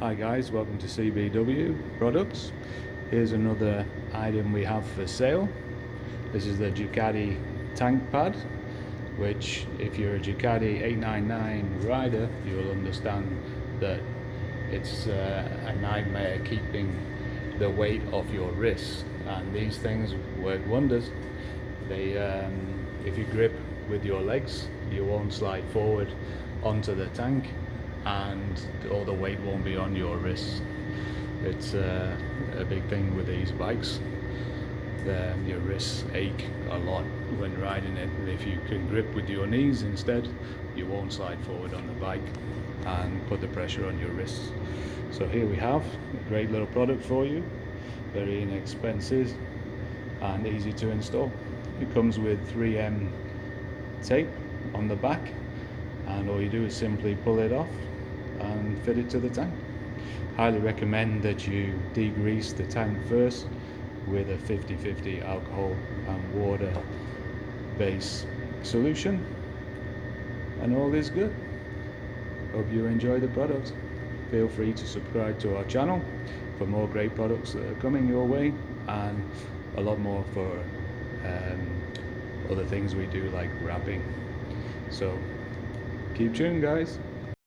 Hi guys, welcome to CBW Products. Here's another item we have for sale. This is the Ducati tank pad, which if you're a Ducati 899 rider, you'll understand that it's a nightmare keeping the weight off your wrists, and these things work wonders. They, if you grip with your legs, you won't slide forward onto the tank and all the weight won't be on your wrists. It's a big thing with these bikes. Your wrists ache a lot when riding it, and if you can grip with your knees instead, you won't slide forward on the bike and put the pressure on your wrists. So here we have a great little product for you, very inexpensive and easy to install. It comes with 3M tape on the back, and all you do is simply pull it off and fit it to the tank. Highly recommend that you degrease the tank first with a 50-50 alcohol and water base solution, and all is good. Hope you enjoy the product. Feel free to subscribe to our channel for more great products that are coming your way, and a lot more for other things we do like wrapping. So keep tuned, guys.